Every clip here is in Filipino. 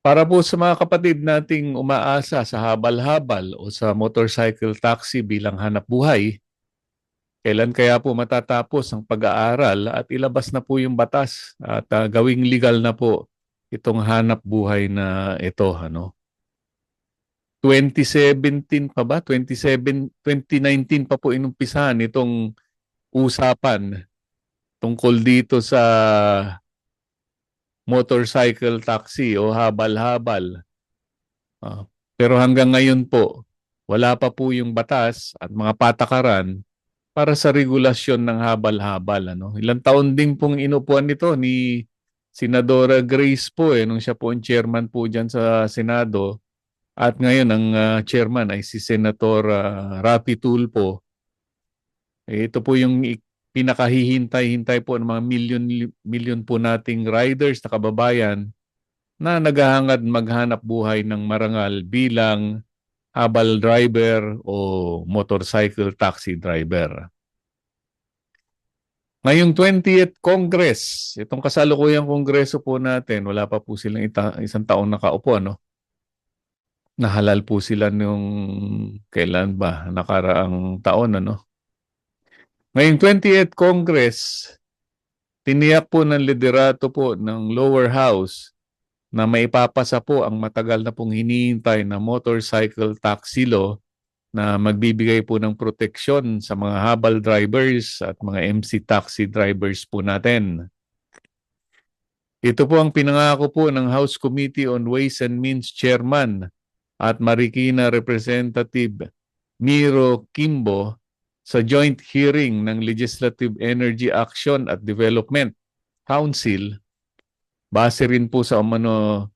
Para po sa mga kapatid nating umaasa sa habal-habal o sa motorcycle taxi bilang hanap buhay, kailan kaya po matatapos ang pag-aaral at ilabas na po yung batas at gawing legal na po itong hanap buhay na ito, ano? 2017 pa ba? 2019 pa po inumpisahan itong usapan tungkol dito sa motorcycle taxi o habal-habal. Pero hanggang ngayon po, wala pa po yung batas at mga patakaran para sa regulasyon ng habal-habal. Ano? Ilang taon din pong inupuan nito ni Senadora Grace po nung siya po ang chairman po dyan sa Senado. At ngayon ang chairman ay si Senator Raffy Tulfo. Ito po yung pinakahihintay-hintay po ng mga milyon po nating riders na kababayan na naghahangad maghanap buhay ng marangal bilang habal driver o motorcycle taxi driver. Ngayong 20th Congress, itong kasalukuyang kongreso po natin, wala pa po silang isang taon nakaupo, no? Nahalal po sila nung kailan ba? Nakaraang taon, ano? Ngayong 20th Congress, tiniyak po ng liderato po ng lower house na maipapasa po ang matagal na pong hinihintay na motorcycle taxi law na magbibigay po ng proteksyon sa mga habal drivers at mga MC taxi drivers po natin. Ito po ang pinangako po ng House Committee on Ways and Means Chairman at Marikina Representative Miro Kimbo sa joint hearing ng Legislative Energy Action at Development Council base rin po sa umano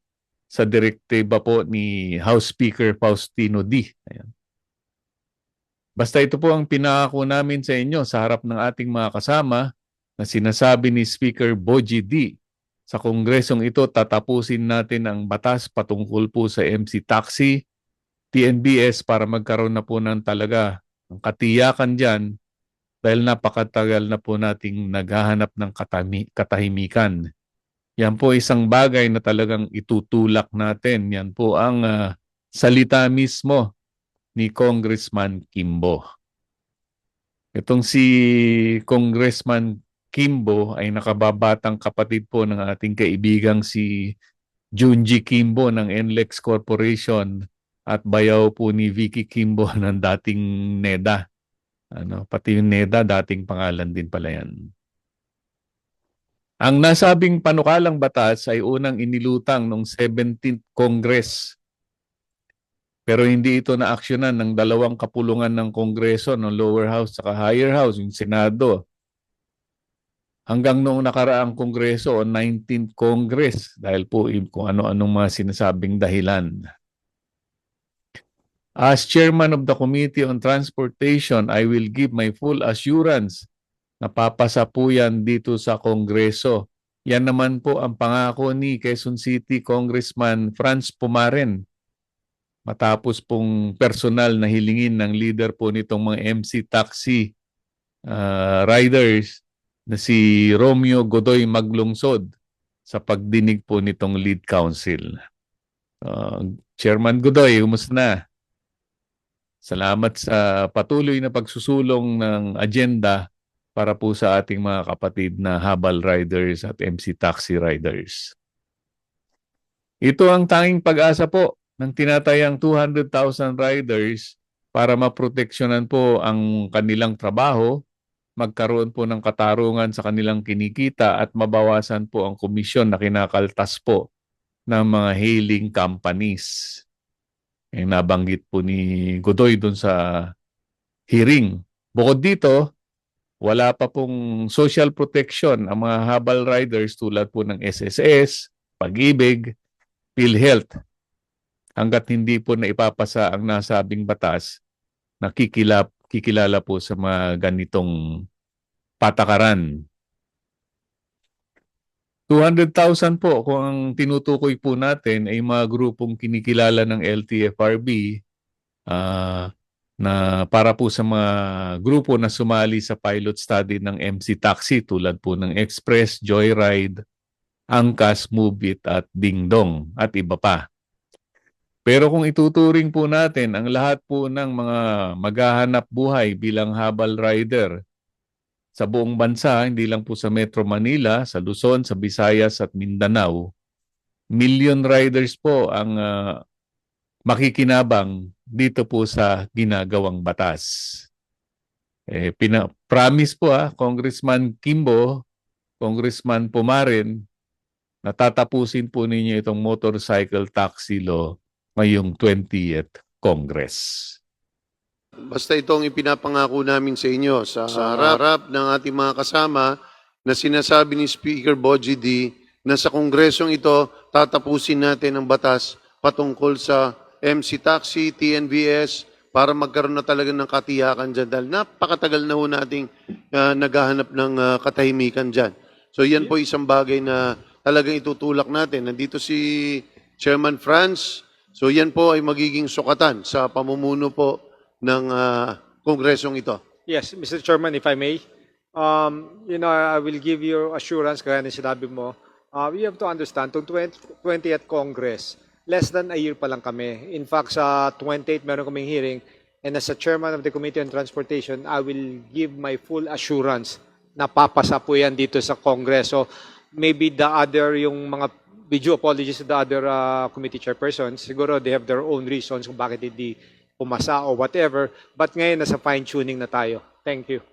sa direktiba po ni House Speaker Faustino D. Ayan. Basta ito po ang pinangako namin sa inyo sa harap ng ating mga kasama na sinasabi ni Speaker Bogie D. Sa kongresong ito, tatapusin natin ang batas patungkol po sa MC Taxi, TNBS para magkaroon na po ng talaga ng katiyakan dyan dahil napakatagal na po nating naghahanap ng katahimikan. Yan po isang bagay na talagang itutulak natin. Yan po ang salita mismo ni Congressman Kimbo. Itong si Congressman Kimbo ay nakababatang kapatid po ng ating kaibigang si Junji Kimbo ng NLEX Corporation at bayaw po ni Vicky Kimbo ng dating NEDA. Pati yung NEDA, dating pangalan din pala yan. Ang nasabing panukalang batas ay unang inilutang noong 17th Congress. Pero hindi ito na-aksyonan ng dalawang kapulungan ng Kongreso, ng lower house at higher house, yung Senado. Hanggang noong nakaraang Kongreso o 19th Congress dahil po kung ano-anong mga sinasabing dahilan. As chairman of the Committee on Transportation, I will give my full assurance na papasa po yan dito sa Kongreso. Yan naman po ang pangako ni Quezon City Congressman Franz Pumaren. Matapos pong personal na hilingin ng leader po nitong mga MC taxi riders na si Romeo Godoy Maglungsod sa pagdinig po nitong lead council. Chairman Godoy, kumusta na? Salamat sa patuloy na pagsusulong ng agenda para po sa ating mga kapatid na habal riders at MC taxi riders. Ito ang tanging pag-asa po ng tinatayang 200,000 riders para maproteksyonan po ang kanilang trabaho, magkaroon po ng katarungan sa kanilang kinikita at mabawasan po ang komisyon na kinakaltas po ng mga hailing companies. Yung nabanggit po ni Godoy dun sa hearing. Bukod dito, wala pa pong social protection ang mga habal riders tulad po ng SSS, Pag-ibig, PhilHealth. Hanggat hindi po na ipapasa ang nasabing batas na kikilala po sa mga ganitong patakaran. 200,000 po kung ang tinutukoy po natin ay mga grupong kinikilala ng LTFRB na para po sa mga grupo na sumali sa pilot study ng MC Taxi tulad po ng Express, Joyride, Angkas, Mubit at Dingdong at iba pa. Pero kung ituturing po natin ang lahat po ng mga maghahanap buhay bilang habal rider sa buong bansa, hindi lang po sa Metro Manila, sa Luzon, sa Visayas at Mindanao, million riders po ang makikinabang dito po sa ginagawang batas. Promise po Congressman Kimbo, Congressman Pumarin, na tatapusin po ninyo itong motorcycle taxi law ngayong 20th Congress. Basta itong ipinapangako namin sa inyo sa harap ng ating mga kasama na sinasabi ni Speaker Bogie D na sa kongresong ito tatapusin natin ang batas patungkol sa MC Taxi, TNVS para magkaroon na talaga ng katiyakan dyan dahil napakatagal na ho nating naghahanap ng katahimikan dyan. So yan po isang bagay na talagang itutulak natin. Nandito si Chairman Franz. So yan po ay magiging sukatan sa pamumuno po ng kongresong ito. Yes, Mr. Chairman, if I may. I will give you assurance, kaya na sinabi mo, we have to understand, itong 20th Congress, less than a year pa lang kami. In fact, sa 28, meron kaming hearing, and as a chairman of the Committee on Transportation, I will give my full assurance na papasa po yan dito sa Congress. So, maybe the other, yung mga video apologies to the other committee chairpersons, siguro they have their own reasons kung bakit hindi pumasa o whatever. But ngayon, nasa fine-tuning na tayo. Thank you.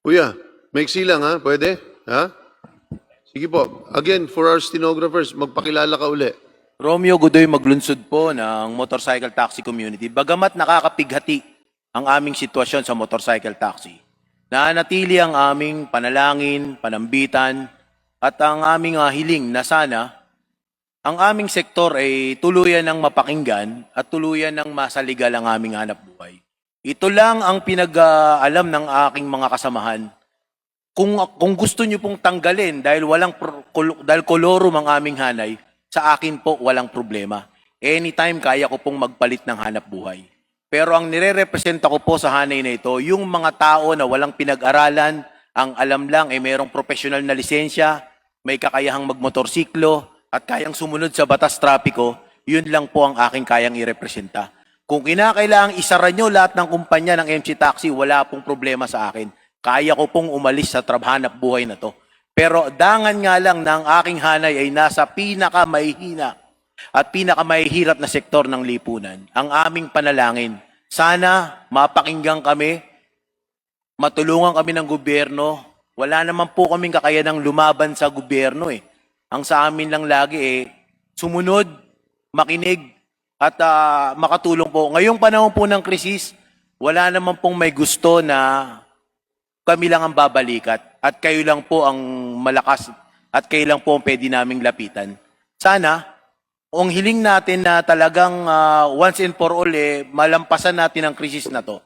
Kuya, maiksi lang Pwede? Ha? Sige po. Again, for our stenographers, magpakilala ka uli. Romeo Godoy Maglunsod po ng Motorcycle Taxi Community. Bagamat nakakapighati ang aming sitwasyon sa motorcycle taxi, nanatili ang aming panalangin, panambitan, at ang aming hiling na sana ang aming sektor ay tuluyan ng mapakinggan at tuluyan ng masaligal ang aming hanap buhay. Ito lang ang pinag-alam ng aking mga kasamahan. Kung gusto niyo pong tanggalin dahil dahil kolorum ang aming hanay, sa akin po walang problema. Anytime kaya ko pong magpalit ng hanap buhay. Pero ang nire-representa ko po sa hanay na ito, yung mga tao na walang pinag-aralan, ang alam lang ay mayroong professional na lisensya, may kakayahang magmotorsiklo, at kayang sumunod sa batas trapiko, yun lang po ang aking kayang irepresenta. Kung kinakailangang isara nyo lahat ng kumpanya ng MC Taxi, wala pong problema sa akin. Kaya ko pong umalis sa hanap buhay na to. Pero dangan nga lang na ang aking hanay ay nasa pinakamahihina at pinakamahihirap na sektor ng lipunan. Ang aming panalangin, sana mapakinggan kami, matulungan kami ng gobyerno. Wala naman po kaming kakayanang lumaban sa gobyerno Ang sa amin lang lagi sumunod, makinig, at makatulong po. Ngayong panahon po ng krisis, wala naman pong may gusto na kami lang ang babalikat at kayo lang po ang malakas at kayo lang po ang pwede naming lapitan. Sana, ang hiling natin na talagang once and for all, malampasan natin ang krisis na to.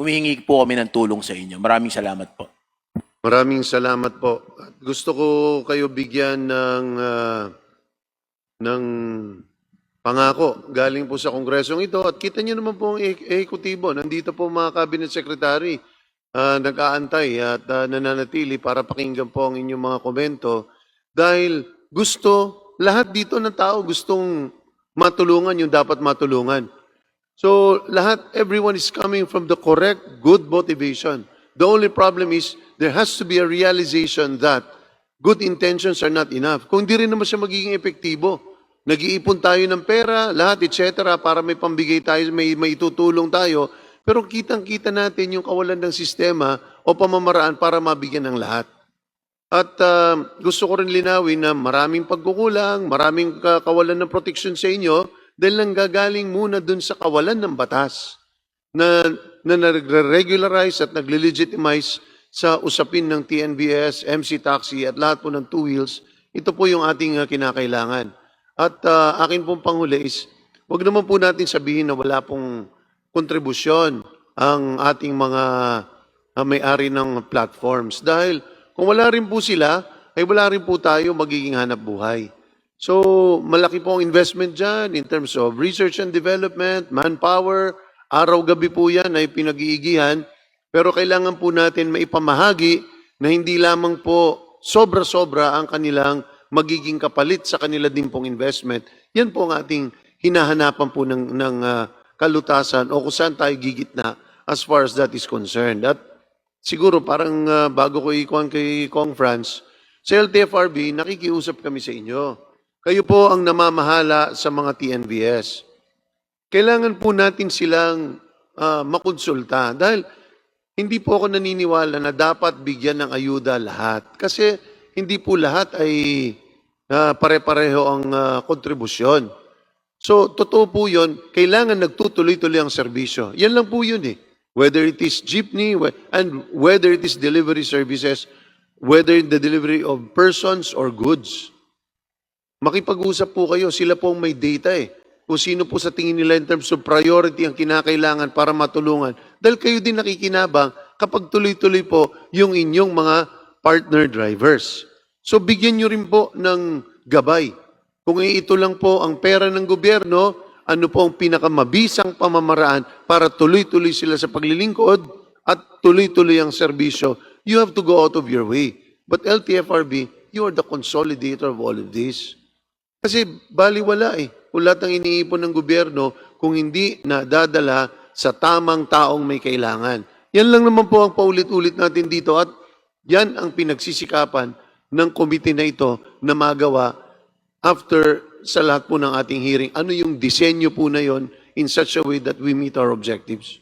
Humihingi po kami ng tulong sa inyo. Maraming salamat po. Maraming salamat po. At gusto ko kayo bigyan ng pangako galing po sa kongresong ito. At kita niyo naman po ang ehekutibo. Nandito po mga cabinet secretary nag-aantay at nananatili para pakinggan po ang inyong mga komento. Dahil lahat dito ng tao gustong matulungan yung dapat matulungan. So everyone is coming from the correct, good motivation. The only problem is there has to be a realization that good intentions are not enough. Kung di rin naman siya magiging epektibo, nag-iipon tayo ng pera, lahat, etc. para may pambigay tayo, may itutulong tayo, pero kitang-kita natin yung kawalan ng sistema o pamamaraan para mabigyan ng lahat. At gusto ko rin linawin na maraming pagkukulang, maraming kawalan ng proteksyon sa inyo dahil nanggagaling muna dun sa kawalan ng batas na nag-regularize at nag-legitimize sa usapin ng TNVS, MC Taxi at lahat po ng two wheels. Ito po yung ating kinakailangan. At akin pong panghuli is, wag naman po natin sabihin na wala pong kontribusyon ang ating mga may-ari ng platforms. Dahil kung wala rin po sila, ay wala rin po tayo magiging hanap buhay. So, malaki po ang investment dyan in terms of research and development, manpower, araw-gabi po yan ay pinag-iigihan, pero kailangan po natin maipamahagi na hindi lamang po sobra-sobra ang kanilang magiging kapalit sa kanila din pong investment, yan po ang ating hinahanapan po ng kalutasan o kung saan tayo gigitna as far as that is concerned. At siguro parang bago ko ikuhan kay Kong Franz, sa LTFRB, nakikiusap kami sa inyo. Kayo po ang namamahala sa mga TNVS. Kailangan po natin silang makonsulta dahil hindi po ako naniniwala na dapat bigyan ng ayuda lahat. Kasi hindi po lahat ay pare-pareho ang kontribusyon. So, totoo po yun, kailangan nagtutuloy-tuloy ang serbisyo. Yan lang po yun eh. Whether it is jeepney, and whether it is delivery services, whether the delivery of persons or goods. Makipag-usap po kayo, sila po ang may data eh. Kung sino po sa tingin nila in terms of priority ang kinakailangan para matulungan. Dahil kayo din nakikinabang kapag tuloy-tuloy po yung inyong mga partner drivers. So bigyan nyo rin po ng gabay. Kung ito lang po ang pera ng gobyerno, ano po ang pinakamabisang pamamaraan para tuloy-tuloy sila sa paglilingkod at tuloy-tuloy ang serbisyo, you have to go out of your way. But LTFRB, you are the consolidator of all of this. Kasi baliwala eh. Kung lahat ng iniipon ng gobyerno, kung hindi nadadala sa tamang taong may kailangan. Yan lang naman po ang paulit-ulit natin dito at yan ang pinagsisikapan ng komite na ito na magawa after sa lahat po ng ating hearing. Ano yung disenyo po na yon in such a way that we meet our objectives?